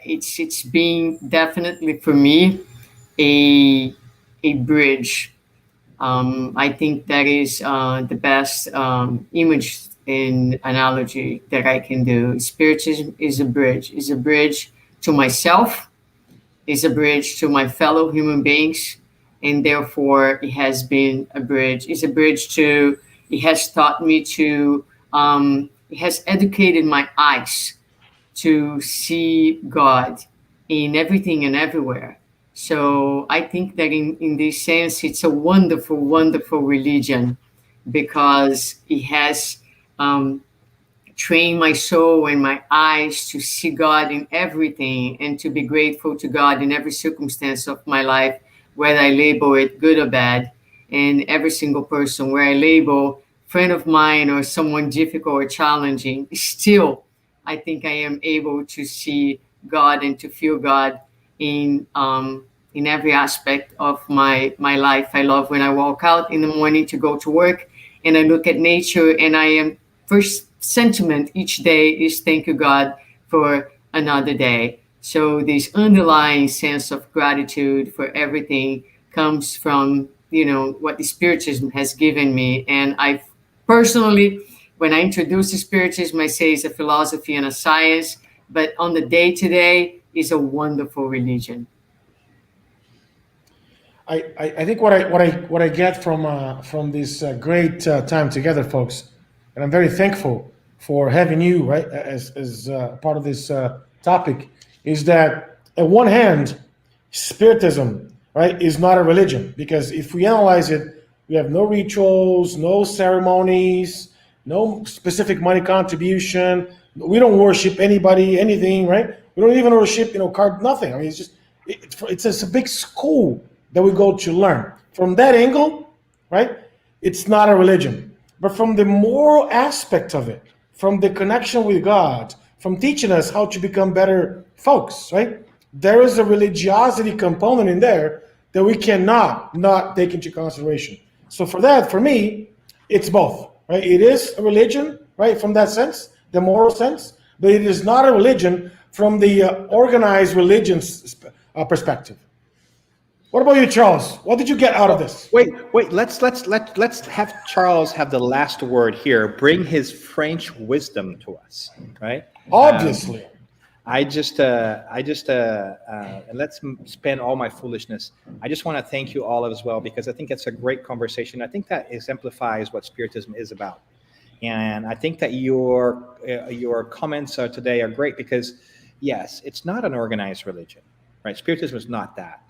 it's been definitely for me a bridge. I think that is the best image and analogy that I can do. Spiritism is a bridge. It's a bridge to myself. It's a bridge to my fellow human beings, and therefore it has been a bridge. It's a bridge to. It has taught me to. It has educated my eyes to see God in everything and everywhere. So I think that in this sense, it's a wonderful, wonderful religion because it has trained my soul and my eyes to see God in everything and to be grateful to God in every circumstance of my life, whether I label it good or bad, and every single person where I label friend of mine or someone difficult or challenging, still, I think I am able to see God and to feel God in every aspect of my life. I love when I walk out in the morning to go to work and I look at nature, and I am first sentiment each day is thank you God for another day. So this underlying sense of gratitude for everything comes from what the Spiritism has given me. And I personally, when I introduce the Spiritism, I say it's a philosophy and a science, but on the day-to-day, it's a wonderful religion. I think what I get from this great time together, folks, and I'm very thankful for having you right as part of this topic, is that on one hand, Spiritism right is not a religion, because if we analyze it, we have no rituals, no ceremonies, no specific money contribution. We don't worship anybody, anything, right? We don't even worship, card, nothing. I mean, it's just it's a big school that we go to learn. From that angle, right? It's not a religion. But from the moral aspect of it, from the connection with God, from teaching us how to become better folks, right? There is a religiosity component in there that we cannot not take into consideration. So for me, it's both, right? It is a religion, right, from that sense, the moral sense, but it is not a religion from the organized religion's perspective. What about you, Charles? What did you get out of this? Wait. Let's have Charles have the last word here. Bring his French wisdom to us, right? Obviously. And let's spend all my foolishness. I just want to thank you all as well, because I think it's a great conversation. I think that exemplifies what Spiritism is about. And I think that your comments today are great because, yes, it's not an organized religion, right? Spiritism is not that.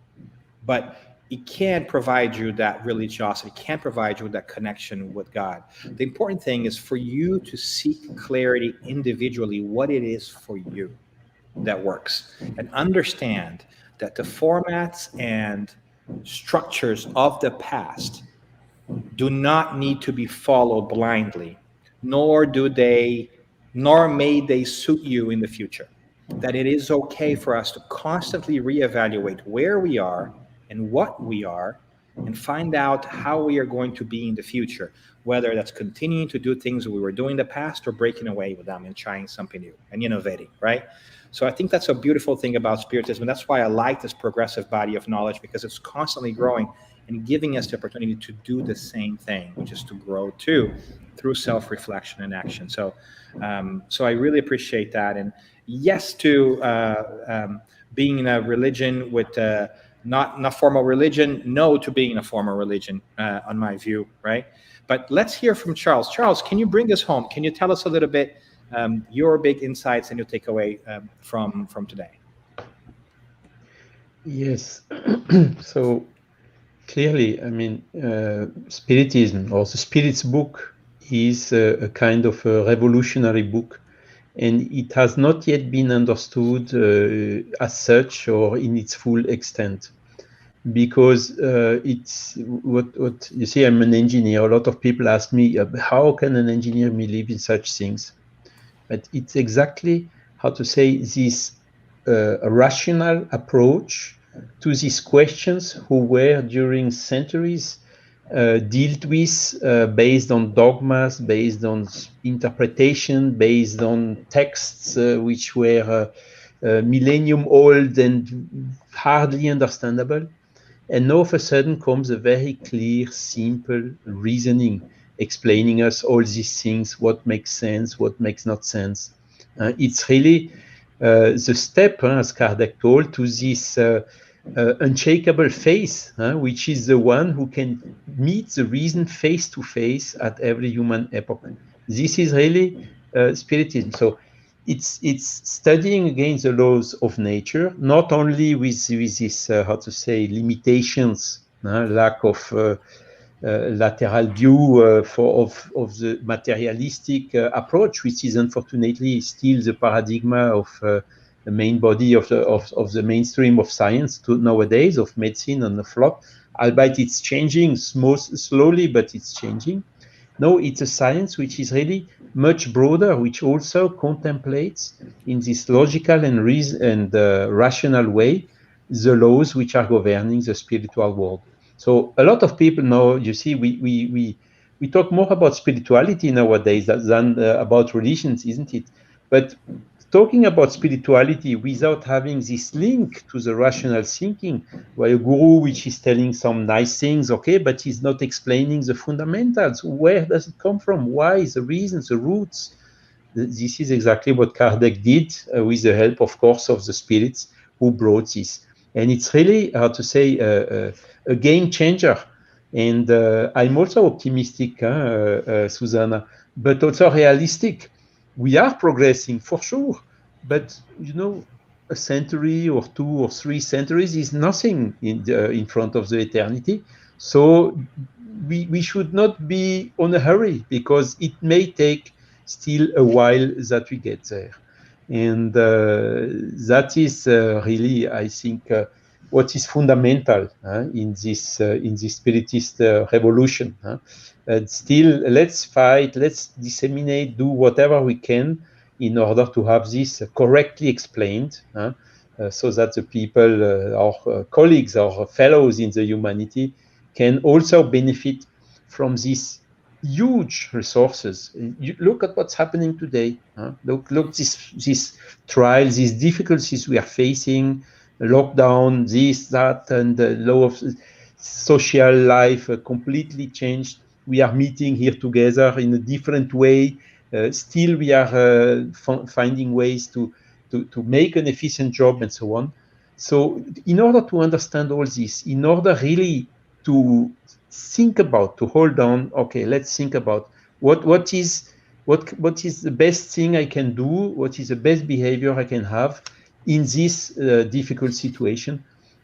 But it can provide you that religiosity, can provide you that connection with God. The important thing is for you to seek clarity individually, what it is for you that works, and understand that the formats and structures of the past do not need to be followed blindly, nor may they suit you in the future. That it is okay for us to constantly reevaluate where we are and what we are, and find out how we are going to be in the future, whether that's continuing to do things we were doing in the past or breaking away with them and trying something new and innovating, right? So I think that's a beautiful thing about Spiritism. And that's why I like this progressive body of knowledge, because it's constantly growing and giving us the opportunity to do the same thing, which is to grow too, through self-reflection and action. So I really appreciate that. And yes to being in a religion with not formal religion, no to being a formal religion, on my view, right? But let's hear from Charles. Charles, can you bring us home? Can you tell us a little bit your big insights and your takeaway from today? Yes. So clearly, I mean, Spiritism or the Spirit's book is a kind of a revolutionary book. and it has not yet been understood as such or in its full extent. Because it's what you see, I'm an engineer. A lot of people ask me, how can an engineer believe in such things? But it's exactly how to say this a rational approach to these questions who were during centuries dealt with based on dogmas, based on interpretation, based on texts which were millennium old and hardly understandable. And now, all of a sudden, comes a very clear, simple reasoning explaining us all these things, what makes sense, what makes not sense. It's really the step, as Kardec told, to this unshakable faith, which is the one who can meet the reason face to face at every human epoch. This is really Spiritism. So it's studying against the laws of nature, not only with this how to say limitations, lack of lateral view of the materialistic approach, which is unfortunately still the paradigm of the main body of the mainstream of science nowadays, of medicine and of law. Albeit it's changing slowly, but it's changing. No, it's a science which is really much broader, which also contemplates in this logical and rational way the laws which are governing the spiritual world. So a lot of people know, you see, we talk more about spirituality nowadays than about religions, isn't it? But talking about spirituality without having this link to the rational thinking, where a guru which is telling some nice things, okay, but he's not explaining the fundamentals. Where does it come from? Why? The reasons, the roots. This is exactly what Kardec did with the help, of course, of the spirits who brought this. And it's really, how to say, a game changer. And I'm also optimistic, Suzanna, but also realistic. We are progressing for sure, but a century or 2 or 3 centuries is nothing in front of the eternity. So we should not be on a hurry, because it may take still a while that we get there. And that is really, I think, what is fundamental in this Spiritist revolution. Still, let's fight, let's disseminate, do whatever we can in order to have this correctly explained, so that the people, our colleagues, our fellows in the humanity, can also benefit from these huge resources. You look at what's happening today. Look, these trials, these difficulties we are facing, lockdown, this, that, and the law of social life completely changed. We are meeting here together in a different way. Still, we are finding ways to make an efficient job and so on. So in order to understand all this, in order really to think about, to hold on, okay, let's think about what is the best thing I can do, what is the best behavior I can have in this difficult situation.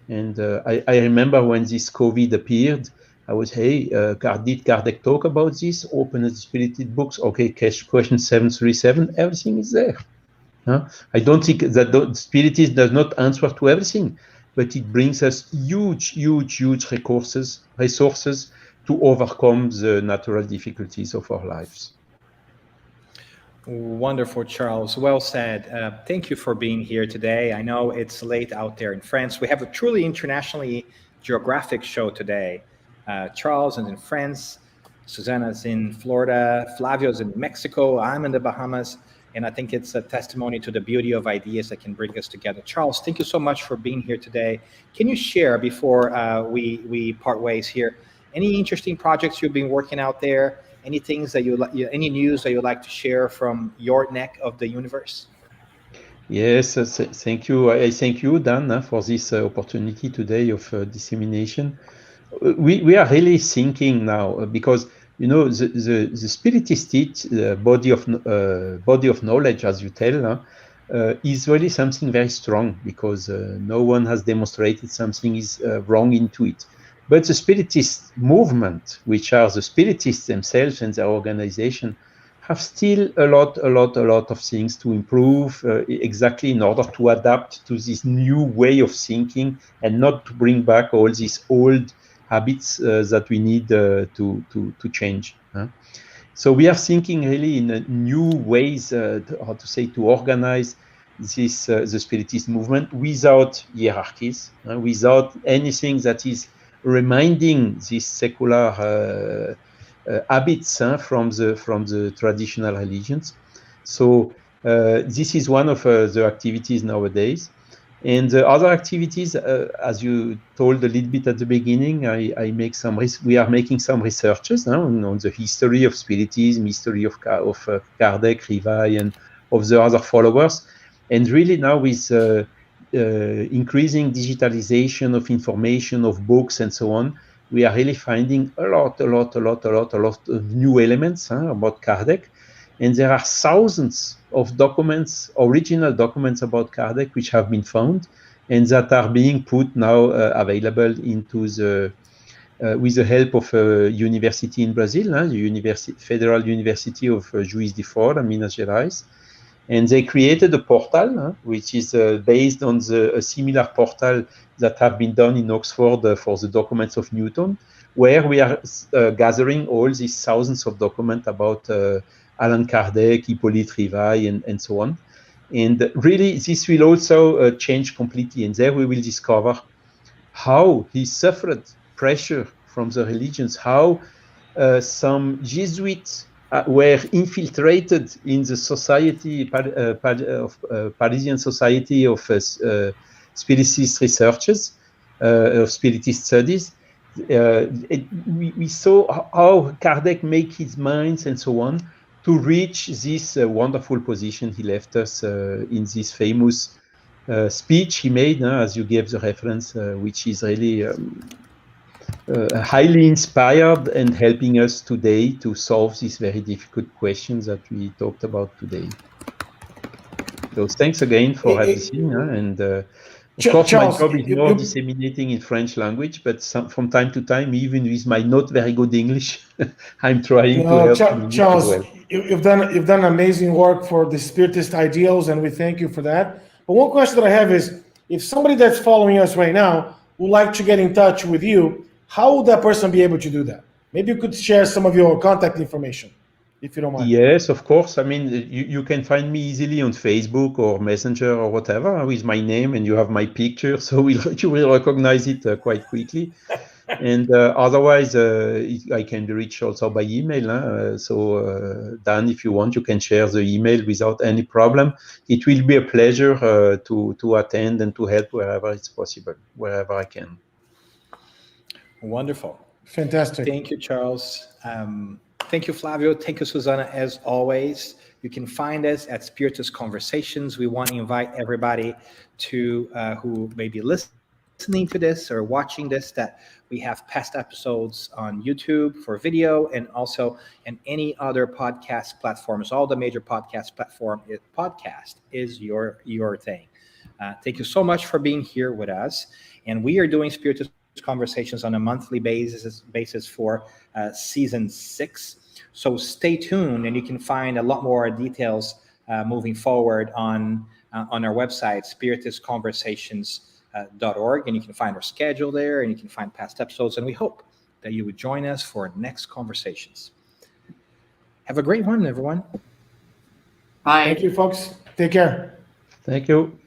And I remember when this COVID appeared, I was, hey, did Kardec talk about this? Open the Spirited books. Okay, question 737, everything is there. I don't think that Spiritism does not answer to everything, but it brings us huge resources to overcome the natural difficulties of our lives. Wonderful, Charles. Well said. Thank you for being here today. I know it's late out there in France. We have a truly internationally geographic show today. Charles is in France, Suzanna's in Florida, Flavio's in Mexico, I'm in the Bahamas, and I think it's a testimony to the beauty of ideas that can bring us together. Charles, thank you so much for being here today. Can you share, before we part ways here, any interesting projects you've been working out there? Any things that any news that you'd like to share from your neck of the universe? Yes, thank you. I thank you, Dan, for this opportunity today of dissemination. We are really thinking now, because the Spiritist body of knowledge, as you tell, is really something very strong, because no one has demonstrated something is wrong into it. But the Spiritist movement, which are the Spiritists themselves and their organization, have still a lot of things to improve, exactly in order to adapt to this new way of thinking and not to bring back all these old habits that we need to change. So we are thinking really in new ways, to organize this the Spiritist movement without hierarchies, without anything that is reminding these secular habits from the traditional religions. So this is one of the activities nowadays. And the other activities, as you told a little bit at the beginning, we are making some researches on the history of Spiritism, history of Kardec, Rivail, and of the other followers. And really now with increasing digitalization of information, of books and so on, we are really finding a lot of new elements about Kardec. And there are thousands of documents, original documents about Kardec, which have been found and that are being put now available into the, with the help of a university in Brazil, the Federal University of Juiz de Fora, Minas Gerais. And they created a portal, which is based on a similar portal that have been done in Oxford for the documents of Newton, where we are gathering all these thousands of documents about Allan Kardec, Hippolyte Rivail, and so on. And really, this will also change completely. And there we will discover how he suffered pressure from the religions, how some Jesuits were infiltrated in the society, Parisian Society of Spiritist Researchers, of Spiritist Studies. We saw how Kardec made his minds and so on to reach this wonderful position he left us in this famous speech he made, as you gave the reference, which is really highly inspired and helping us today to solve these very difficult questions that we talked about today. So thanks again for everything. And of course, Charles, my job is more disseminating in French language, but from time to time, even with my not very good English, I'm trying to help. Charles, well. you've done amazing work for the Spiritist ideals, and we thank you for that. But one question that I have is, if somebody that's following us right now would like to get in touch with you, how would that person be able to do that? Maybe you could share some of your contact information, if you don't mind. Yes, of course. I mean, you can find me easily on Facebook or Messenger or whatever with my name, and you have my picture, so you will recognize it quite quickly. And otherwise, I can be reached also by email. So, Dan, if you want, you can share the email without any problem. It will be a pleasure to attend and to help wherever it's possible, wherever I can. Wonderful. Fantastic. Thank you, Charles. Thank you, Flavio. Thank you, Suzanna, as always. You can find us at Spiritist Conversations. We want to invite everybody to who may be listening to this or watching this, that we have past episodes on YouTube for video and also in any other podcast platforms. All the major podcast podcast is your thing. Thank you so much for being here with us. And we are doing Spiritist Conversations on a monthly basis for season 6. So stay tuned, and you can find a lot more details moving forward on our website, spiritistconversations.org, and you can find our schedule there, and you can find past episodes, and we hope that you would join us for next conversations. Have a great one, everyone. Bye. Thank you, folks. Take care. Thank you.